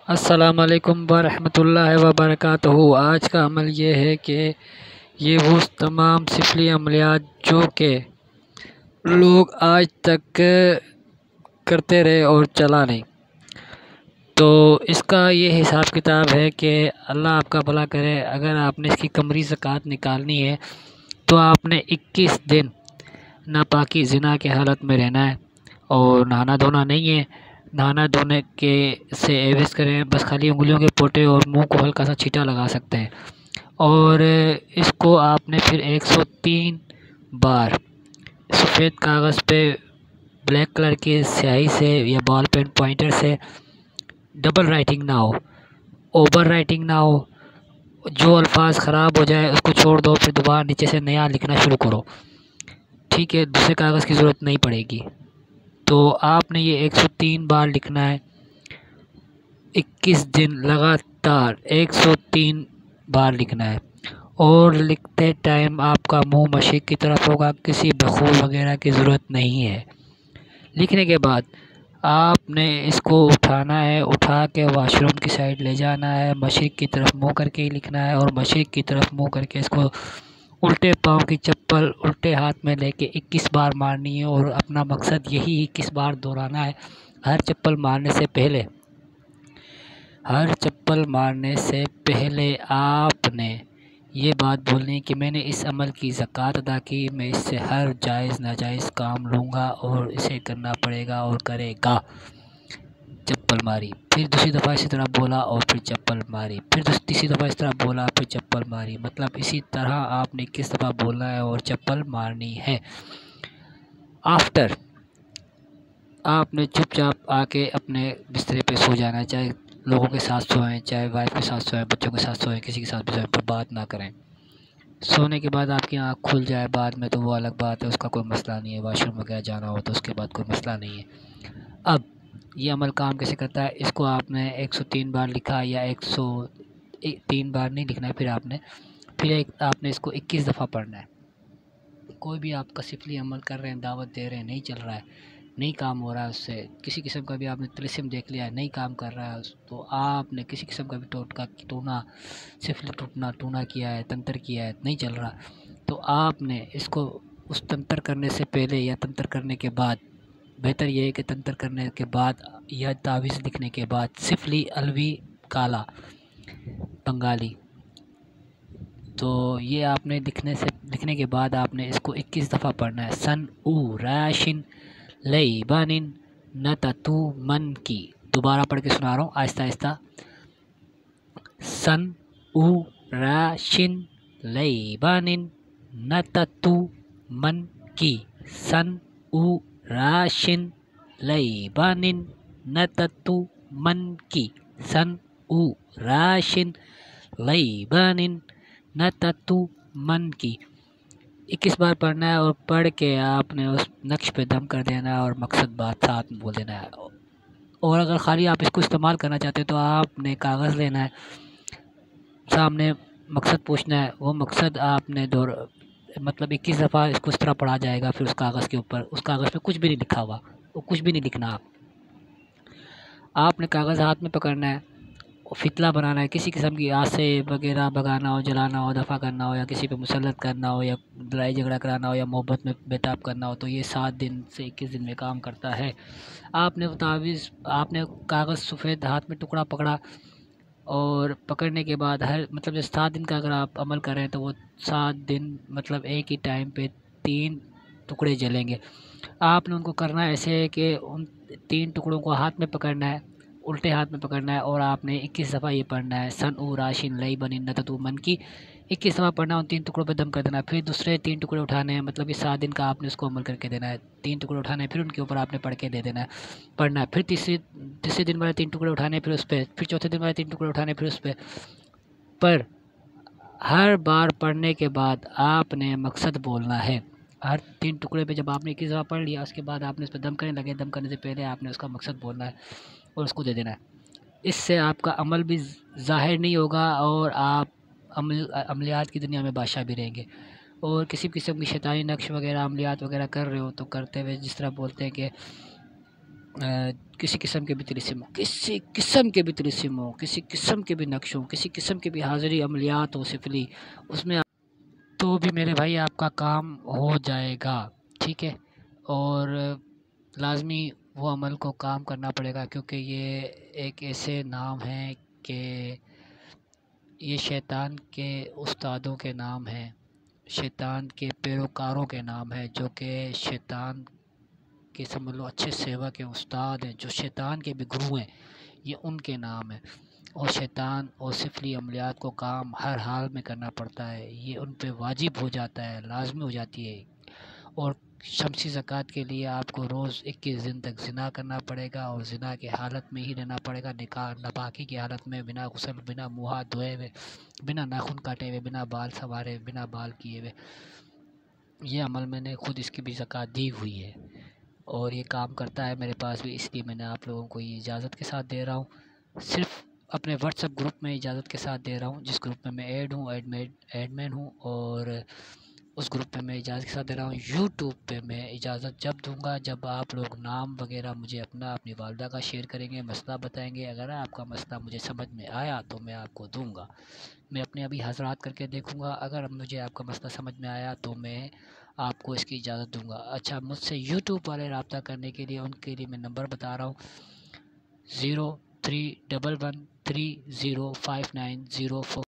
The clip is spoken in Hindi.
अस्सलाम वालेकुम वरहमतुल्लाहि वबरकातुहू। आज का अमल ये है कि ये वो तमाम सिफली अमलियात जो कि लोग आज तक करते रहे और चला नहीं, तो इसका ये हिसाब किताब है कि अल्लाह आपका भला करे। अगर आपने इसकी कमरी ज़कात निकालनी है तो आपने 21 दिन नापाकी ज़िना की हालत में रहना है और नहाना धोना नहीं है। नहाना धोने के से एवज़ करें, बस खाली उंगलियों के पोटे और मुंह को हल्का सा छींटा लगा सकते हैं। और इसको आपने फिर 103 बार सफ़ेद कागज़ पे ब्लैक कलर की स्याही से या बॉल पेन पॉइंटर से, डबल राइटिंग ना हो, ओवर राइटिंग ना हो, जो अल्फाज ख़राब हो जाए उसको छोड़ दो, फिर दोबारा नीचे से नया लिखना शुरू करो। ठीक है, दूसरे कागज़ की ज़रूरत नहीं पड़ेगी। तो आपने ये 103 बार लिखना है, 21 दिन लगातार 103 बार लिखना है। और लिखते टाइम आपका मुंह मशीक की तरफ होगा, किसी बखूर वगैरह की ज़रूरत नहीं है। लिखने के बाद आपने इसको उठाना है, उठा के वाशरूम की साइड ले जाना है, मशरिक़ की तरफ मुँह करके ही लिखना है और मशरिक़ की तरफ मुँह करके इसको उल्टे पाँव की चप्पल उल्टे हाथ में लेके 21 बार मारनी है। और अपना मकसद यही 21 बार दोहराना है। हर चप्पल मारने से पहले आपने ये बात बोलनी है कि मैंने इस अमल की ज़कात अदा की, मैं इससे हर जायज़ नाजायज़ काम लूँगा और इसे करना पड़ेगा और करेगा। चप्पल मारी, फिर दूसरी दफ़ा इसी तरह बोला और फिर चप्पल मारी, फिर तीसरी दफ़ा इस तरह बोला, फिर चप्पल मारी। मतलब इसी तरह आपने 21 दफ़ा बोलना है और चप्पल मारनी है। आफ्टर आपने चुपचाप आके अपने बिस्तरे पे सो जाना है, चाहे लोगों के साथ सोएं, चाहे वाइफ के साथ सोएं, बच्चों के साथ सोएं, किसी के साथ भी सोएं, पर बात ना करें। सोने के बाद आपकी आँख खुल जाए बाद में तो वो अलग बात है, उसका कोई मसला नहीं है। वॉशरूम वगैरह जाना हो तो उसके बाद कोई मसला नहीं है। अब ये अमल काम कैसे करता है, इसको आपने 103 बार लिखा या 103 बार नहीं लिखना है, फिर आपने इसको 21 दफ़ा पढ़ना है। कोई भी आपका सिफली अमल कर रहे हैं, दावत दे रहे हैं, नहीं चल रहा है, नहीं काम हो रहा है, उससे किसी किस्म का भी आपने तिलिस्म देख लिया है, नहीं काम कर रहा है, तो आपने किसी किस्म का भी टोटका टूना, सिफली टूना किया है, तंत्र किया है, नहीं चल रहा, तो आपने इसको उस तंत्र करने से पहले या तंत्र करने के बाद, बेहतर यह है कि तंत्र करने के बाद या तावीज़ लिखने के बाद, सिफली अलवी काला बंगाली, तो ये आपने लिखने के बाद आपने इसको 21 दफ़ा पढ़ना है। सन उ राशिन लईबानिन नततु मन की। दोबारा पढ़ के सुना रहा हूँ आहिस्ता आहिस्ता। सन उ राशिन लईबानिन नततु मन की। सन उ राशिन लईबानिन नततु मन की। सन उ राशिन लईबानिन नततु मन की। 21 बार पढ़ना है और पढ़ के आपने उस नक्श पे दम कर देना है और मकसद बात साथ में बोल देना है। और अगर ख़ाली आप इसको इस्तेमाल करना चाहते हैं तो आपने कागज़ लेना है, सामने मकसद पूछना है, वो मकसद आपने मतलब 21 दफ़ा इसको इस तरह पढ़ा जाएगा। फिर उस कागज़ के ऊपर, उस कागज़ पे कुछ भी नहीं लिखा हुआ, वो कुछ भी नहीं लिखना। आपने कागज़ हाथ में पकड़ना है, फितला बनाना है, किसी किस्म की आसे वगैरह भगाना हो, जलाना हो, दफ़ा करना हो, या किसी पे मुसल्लत करना हो, या लड़ाई झगड़ा कराना हो, या मोहब्बत में बेताब करना हो, तो ये 7 दिन से 21 दिन में काम करता है। आपने कागज़ सफ़ेद हाथ में टुकड़ा पकड़ा और पकड़ने के बाद मतलब जैसे 7 दिन का अगर आप अमल कर रहे हैं तो वो 7 दिन मतलब एक ही टाइम पे 3 टुकड़े जलेंगे। आपने उनको करना है ऐसे है कि उन 3 टुकड़ों को हाथ में पकड़ना है, उल्टे हाथ में पकड़ना है, और आपने 21 दफ़ा ये पढ़ना है। सन उ राशिन लई बनी नततु मन की। 21 दफ़ा पढ़ना है, उन 3 टुकड़ों पे दम कर देना है। फिर दूसरे 3 टुकड़े उठाने हैं, मतलब ये 7 दिन का आपने उसको अमल करके देना है। 3 टुकड़े उठाने हैं, फिर उनके ऊपर आपने पढ़ के दे देना है, पढ़ना है। फिर तीसरे दिन वाले 3 टुकड़े उठाने, फिर उस पर, फिर चौथे दिन वाले 3 टुकड़े उठाने, फिर उस पर हर बार पढ़ने के बाद आपने मकसद बोलना है। हर 3 टुकड़े पे जब आपने 21 दफ़ा पढ़ लिया, उसके बाद आपने उस पर दम करने लगे, दम करने से पहले आपने उसका मकसद बोलना है और उसको दे देना है। इससे आपका अमल भी ज़ाहिर नहीं होगा और आप अमलियात की दुनिया में बादशाह भी रहेंगे। और किसी किस्म की शैतानी नक्श वगैरह अमलियात वगैरह कर रहे हो तो करते हुए जिस तरह बोलते हैं कि किसी किस्म के भी तिलिस्म हो, किसी किस्म के भी तिलिस्म हो, किसी किस्म के भी नक्श हो, किसी किस्म के भी हाज़िरी अमलियात हो सिफली, उसमें तो भी मेरे भाई आपका काम हो जाएगा। ठीक है। और लाज़मी वो अमल को काम करना पड़ेगा, क्योंकि ये एक ऐसे नाम हैं कि ये शैतान के उस्तादों के नाम हैं, शैतान के पैरोकारों के नाम है, जो कि शैतान के समझ लो अच्छे सेवा के उस्ताद हैं, जो शैतान के भी गुरु हैं, ये उनके नाम है। और शैतान और सिफली अमलियात को काम हर हाल में करना पड़ता है, ये उन पे वाजिब हो जाता है, लाजमी हो जाती है। और शमसी ज़कात के लिए आपको रोज़ 21 दिन तक ज़िना करना पड़ेगा, और ज़िना की हालत में ही रहना पड़ेगा, निकाह नापाकी की हालत में, बिना गुस्ल, बिना मुँह हाथ धोए हुए, बिना नाखून काटे हुए, बिना बाल संवारे, बिना बाल किए हुए। ये अमल मैंने खुद इसकी भी ज़कात दी हुई है, और ये काम करता है मेरे पास भी, इसलिए मैंने आप लोगों को ये इजाज़त के साथ दे रहा हूँ। सिर्फ अपने व्हाट्सएप ग्रुप में इजाज़त के साथ दे रहा हूँ, जिस ग्रुप में मैं ऐड हूँ, एडमिन हूँ, और उस ग्रुप में मैं इजाज़त के साथ दे रहा हूँ। यूट्यूब पे मैं इजाज़त जब दूंगा जब आप लोग नाम वगैरह मुझे अपनी वालदा का शेयर करेंगे, मसला बताएंगे। अगर आपका मसला मुझे समझ में आया तो मैं आपको दूंगा। मैं अपने अभी हज़रात करके देखूंगा, अगर मुझे आपका मसला समझ में आया तो मैं आपको इसकी इजाज़त दूंगा। अच्छा, मुझसे यूट्यूब वाले रब्ता करने के लिए, उनके लिए मैं नंबर बता रहा हूँ, 031113059044।